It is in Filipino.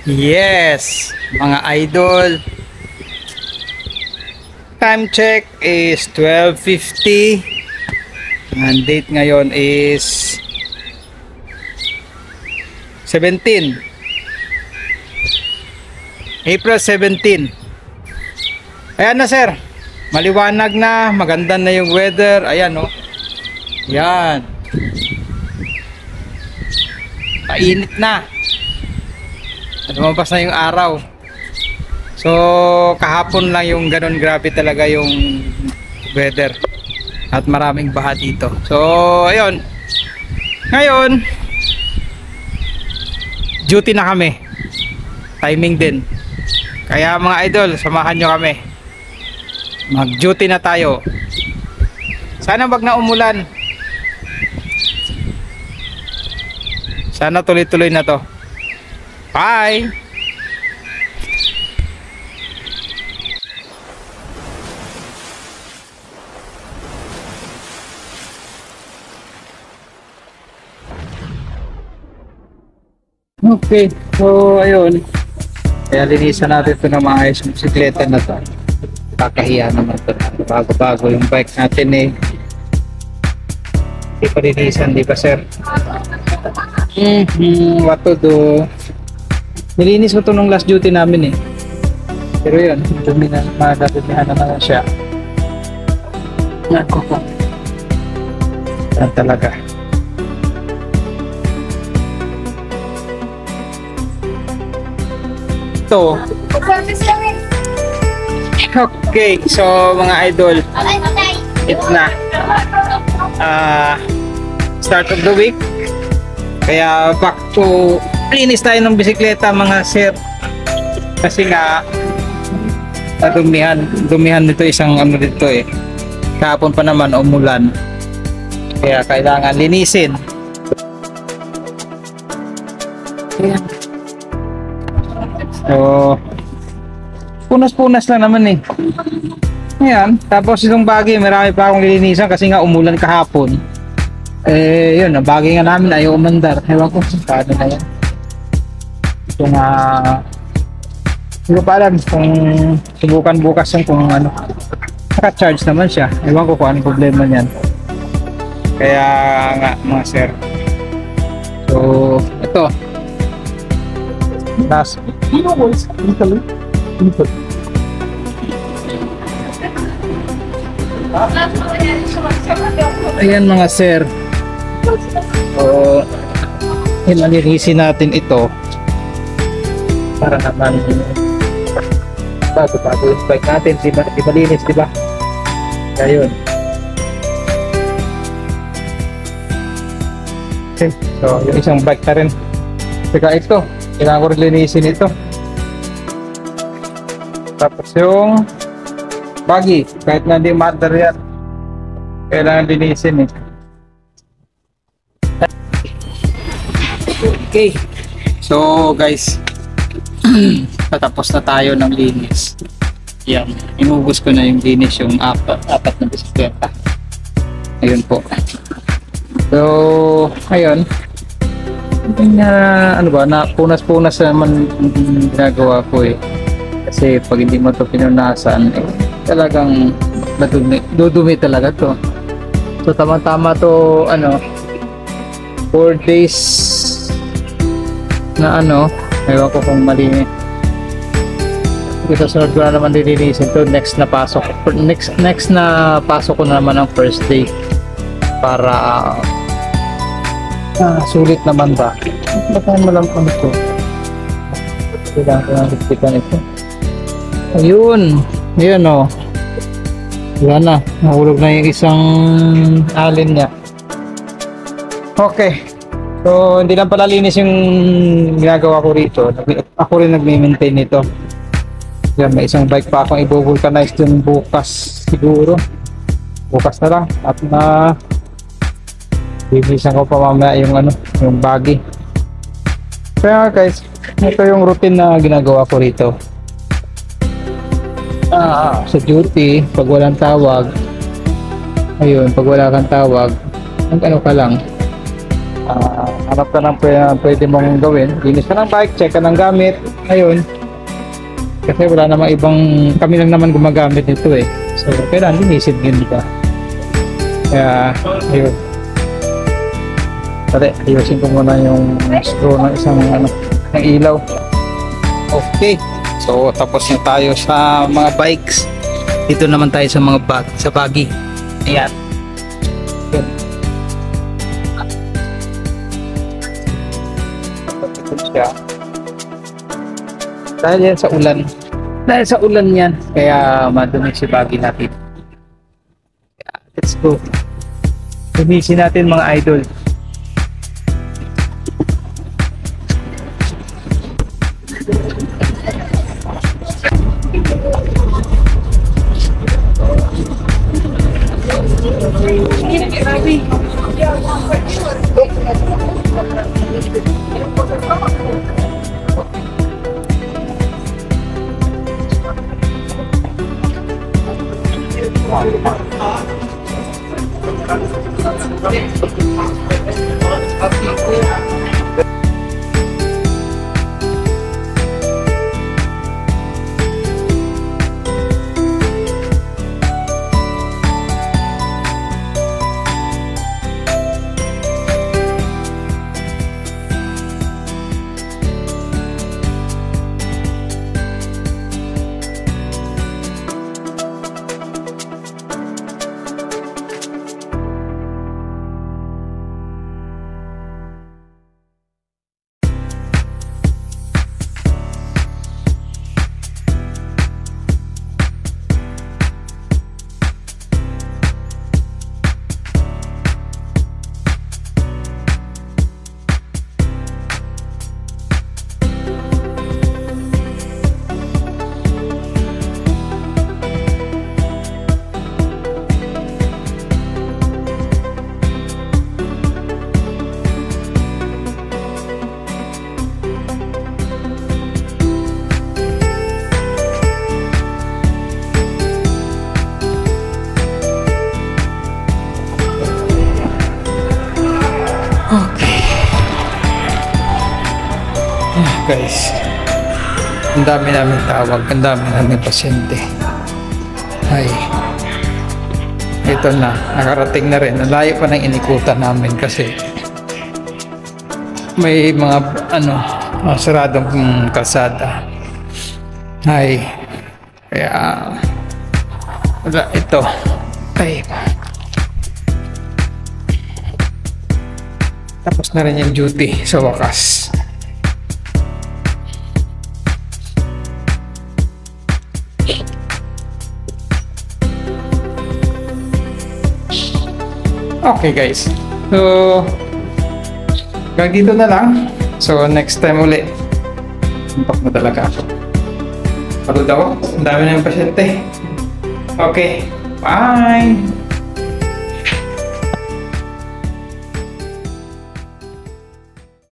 Yes, mga idol. Time check is 12:50. Ang date ngayon is 17. April 17. Ayan na sir. Maliwanag na, maganda na yung weather. Ayan oh. Yan. Painit na. Lumabas na yung araw. So kahapon lang yung ganun, grabe talaga yung weather. At maraming baha dito. So ayun. Ngayon duty na kami. Timing din. Kaya mga idol, samahan nyo kami. Mag duty na tayo. Sana wag na umulan. Sana tuloy-tuloy na to. Bye! Okay, so ayun. Kaya linisan natin ito na maayos yung bisikleta na to. Kakahiya naman ito. Bago-bago yung bike natin eh. Hindi pa linisan, di ba sir? What to do? Nilinis ko ito nung last duty namin eh. Pero yun, madadamihan naman siya. Nako ko. Yan talaga. Ito. Okay, so mga idol, ito na. Start of the week. Kaya back to linis tayo ng bisikleta mga sir. Kasi nga dumihan nito isang ano dito eh. Kahapon pa naman umulan. Kaya kailangan linisin. Ayan. So punas-punas lang naman eh. Ayan. Tapos itong bagay marami pa akong lilinisan kasi nga umulan kahapon. Eh yun, ang bagay nga namin ayaw umandar. Ewan ko paano na yan. Ito nga hindi ko pa alam kung subukan bukas yung kung ano, naka-charge naman siya. Ewan ko kung anong problema niyan. Kaya nga mga sir, so ito last ayan mga sir. So inalinisin natin ito para naman bago yung bike natin, di malinis, di ba? Kaya yun. Okay, so yung isang bike na rin. Teka, ito kailangan ko rin linisin ito. Tapos yung buggy, kahit na hindi matter yan, kailangan linisin eh. Okay, so guys, patapos na tayo ng linis. Yan, inubos ko na yung linis yung apat na bisikleta. Ayun po. So ayun, ano ba, na punas-punas naman ginagawa ko eh. Kasi pag hindi mo ito pinunasan eh, talagang dudumi talaga to. So tama-tama to, ano, 4 days na ano, ewan ko kung mali. Sa sunod ko na naman dilinisin to. Next na pasok ko na naman ang first day para sulit naman ba. Baka malampang ito. Kailangan ko ng higpitan ito. Ayun, yun o. Wala na, nahulog na yung isang alin niya. Okay, so hindi lang pala linis yung ginagawa ko rito. Ako rin nag-maintain nito. Yan, may isang bike pa akong i-vulcanize dun bukas siguro. Bukas na lang at na bibilisan ko pa mamaya yung ano, yung buggy. Kaya guys, ito yung routine na ginagawa ko rito. Sa duty, pag walang tawag, ayun, pag wala kang tawag, mag ano ka lang, Hanap ka ng pwede mong gawin. Linis ka ng bike, check ka ng gamit. Ngayon, kasi wala namang kami lang naman gumagamit nito eh. So, kailangan linisin din ka. Kaya, ayun. Dali, ayusin ko muna yung screw ng isang ng ilaw. Okay. So, tapos na tayo sa mga bikes. Dito naman tayo sa mga buggy. Ayan. Yun. Ito siya. Dahil yan sa ulan. Dahil sa ulan yan. Kaya madumi si buggy natin. Let's go. Linisin natin mga idol. Guys, ang dami namin tawag, ang dami namin pasyente. Ay, ito na, nakarating na rin. Ang layo pa ng inikutan namin kasi may mga saradong kalsada. Ay, kaya wala, ito ay tapos na rin yung duty sa wakas. Okay guys, so hanggang dito na lang. So next time uli, impak na talaga ako. Pagod ako, ang dami na yung pasyente. Okay, bye!